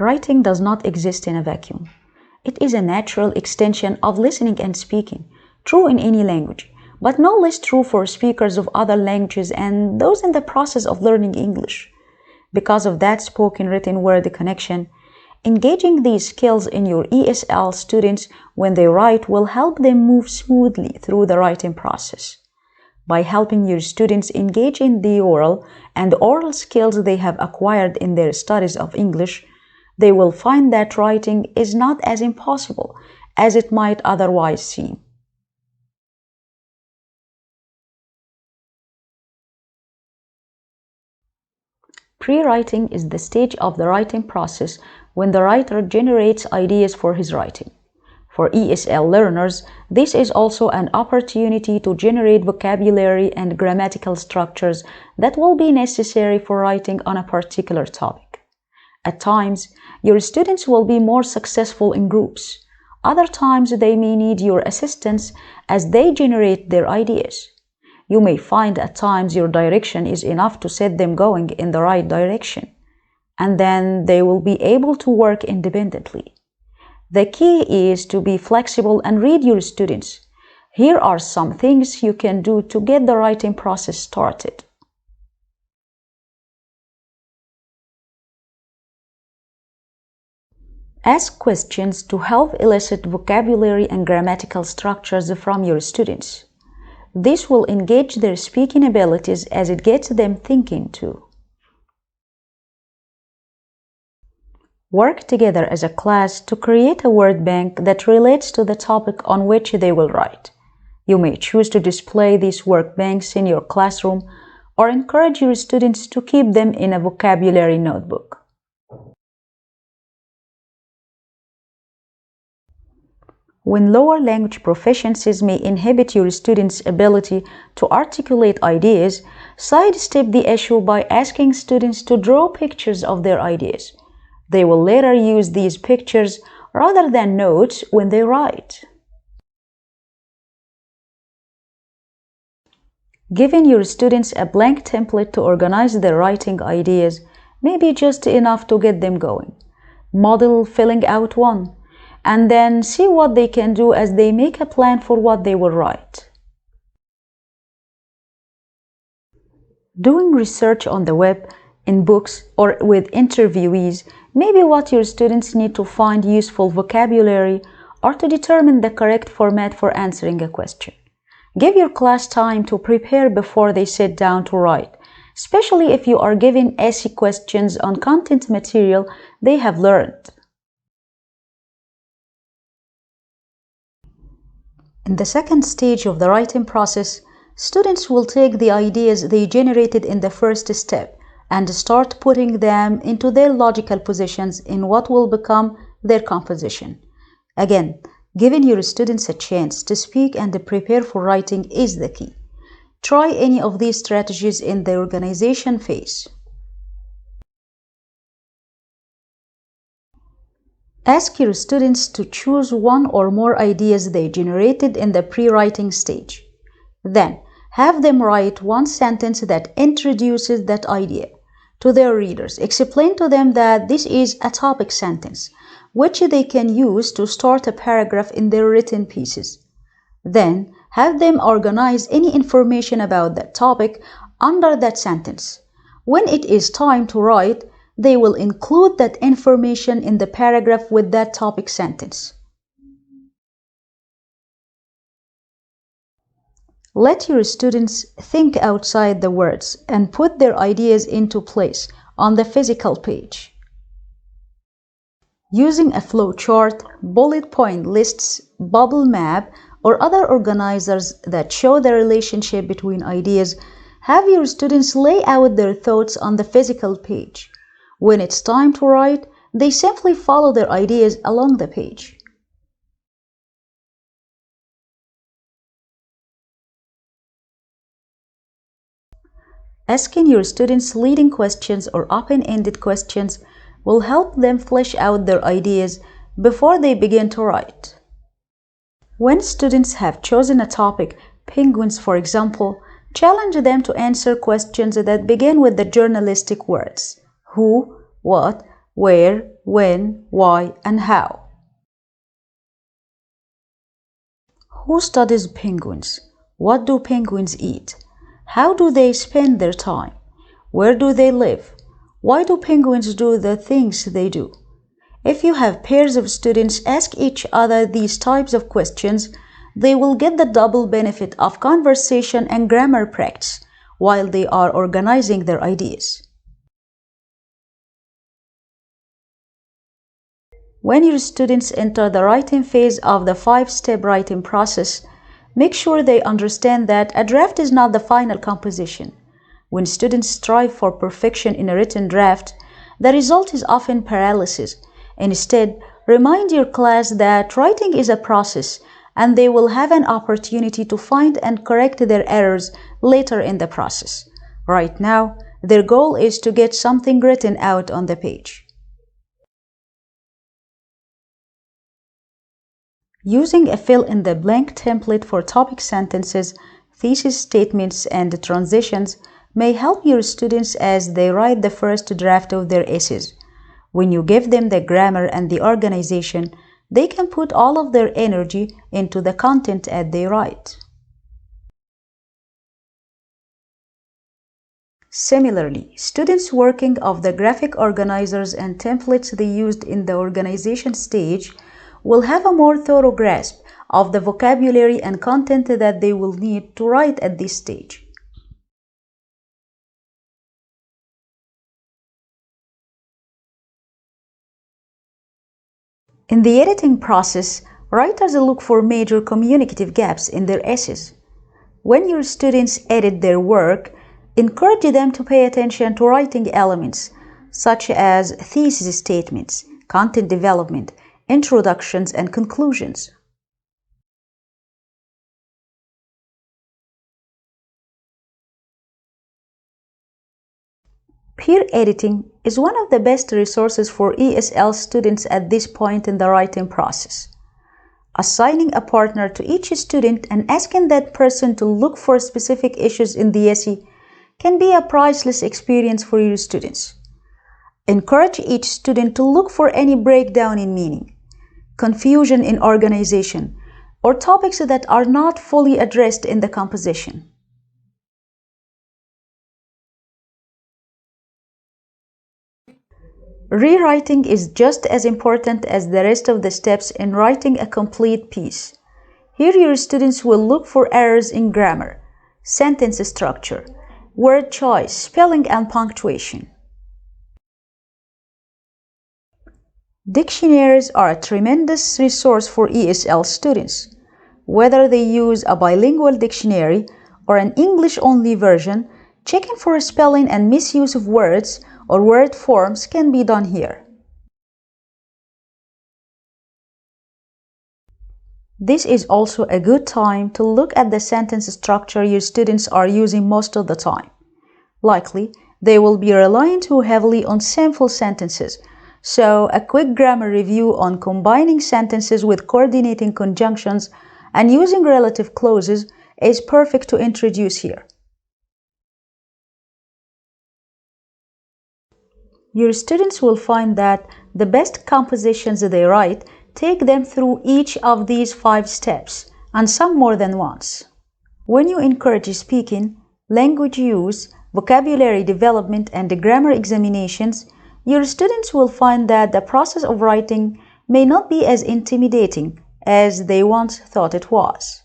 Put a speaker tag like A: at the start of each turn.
A: Writing does not exist in a vacuum. It is a natural extension of listening and speaking, true in any language, but no less true for speakers of other languages and those in the process of learning English. Because of that spoken-written word connection, engaging these skills in your ESL students when they write will help them move smoothly through the writing process. By helping your students engage in the oral and oral skills they have acquired in their studies of English, they will find that writing is not as impossible as it might otherwise seem. Pre-writing is the stage of the writing process when the writer generates ideas for his writing. For ESL learners, this is also an opportunity to generate vocabulary and grammatical structures that will be necessary for writing on a particular topic. At times, your students will be more successful in groups. Other times, they may need your assistance as they generate their ideas. You may find at times your direction is enough to set them going in the right direction, and then they will be able to work independently. The key is to be flexible and read your students. Here are some things you can do to get the writing process started. Ask questions to help elicit vocabulary and grammatical structures from your students. This will engage their speaking abilities as it gets them thinking too. Work together as a class to create a word bank that relates to the topic on which they will write. You may choose to display these work banks in your classroom or encourage your students to keep them in a vocabulary notebook. When lower language proficiencies may inhibit your students' ability to articulate ideas, sidestep the issue by asking students to draw pictures of their ideas. They will later use these pictures rather than notes when they write. Giving your students a blank template to organize their writing ideas may be just enough to get them going. Model filling out one, and then see what they can do as they make a plan for what they will write. Doing research on the web, in books, or with interviewees may be what your students need to find useful vocabulary or to determine the correct format for answering a question. Give your class time to prepare before they sit down to write, especially if you are giving essay questions on content material they have learned. In the second stage of the writing process, students will take the ideas they generated in the first step and start putting them into their logical positions in what will become their composition. Again, giving your students a chance to speak and prepare for writing is the key. Try any of these strategies in the organization phase. Ask your students to choose one or more ideas they generated in the pre-writing stage. Then, have them write one sentence that introduces that idea to their readers. Explain to them that this is a topic sentence, which they can use to start a paragraph in their written pieces. Then, have them organize any information about that topic under that sentence. When it is time to write, they will include that information in the paragraph with that topic sentence. Let your students think outside the words and put their ideas into place on the physical page. Using a flow chart, bullet point lists, bubble map, or other organizers that show the relationship between ideas, have your students lay out their thoughts on the physical page. When it's time to write, they simply follow their ideas along the page. Asking your students leading questions or open-ended questions will help them flesh out their ideas before they begin to write. When students have chosen a topic, penguins for example, challenge them to answer questions that begin with the journalistic words: who, what, where, when, why, and how. Who studies penguins? What do penguins eat? How do they spend their time? Where do they live? Why do penguins do the things they do? If you have pairs of students ask each other these types of questions, they will get the double benefit of conversation and grammar practice while they are organizing their ideas. When your students enter the writing phase of the 5-step writing process, make sure they understand that a draft is not the final composition. When students strive for perfection in a written draft, the result is often paralysis. Instead, remind your class that writing is a process and they will have an opportunity to find and correct their errors later in the process. Right now, their goal is to get something written out on the page. Using a fill-in-the-blank template for topic sentences, thesis statements, and transitions may help your students as they write the first draft of their essays. When you give them the grammar and the organization, they can put all of their energy into the content as they write. Similarly, students working off the graphic organizers and templates they used in the organization stage will have a more thorough grasp of the vocabulary and content that they will need to write at this stage. In the editing process, writers look for major communicative gaps in their essays. When your students edit their work, encourage them to pay attention to writing elements such as thesis statements, content development, introductions, and conclusions. Peer editing is one of the best resources for ESL students at this point in the writing process. Assigning a partner to each student and asking that person to look for specific issues in the essay can be a priceless experience for your students. Encourage each student to look for any breakdown in meaning, confusion in organization, or topics that are not fully addressed in the composition. Rewriting is just as important as the rest of the steps in writing a complete piece. Here your students will look for errors in grammar, sentence structure, word choice, spelling, and punctuation. Dictionaries are a tremendous resource for ESL students. Whether they use a bilingual dictionary or an English-only version, checking for spelling and misuse of words or word forms can be done here. This is also a good time to look at the sentence structure your students are using most of the time. Likely, they will be relying too heavily on sample sentences, so a quick grammar review on combining sentences with coordinating conjunctions and using relative clauses is perfect to introduce here. Your students will find that the best compositions they write take them through each of these 5 steps, and some more than once. When you encourage speaking, language use, vocabulary development, and grammar examinations, your students will find that the process of writing may not be as intimidating as they once thought it was.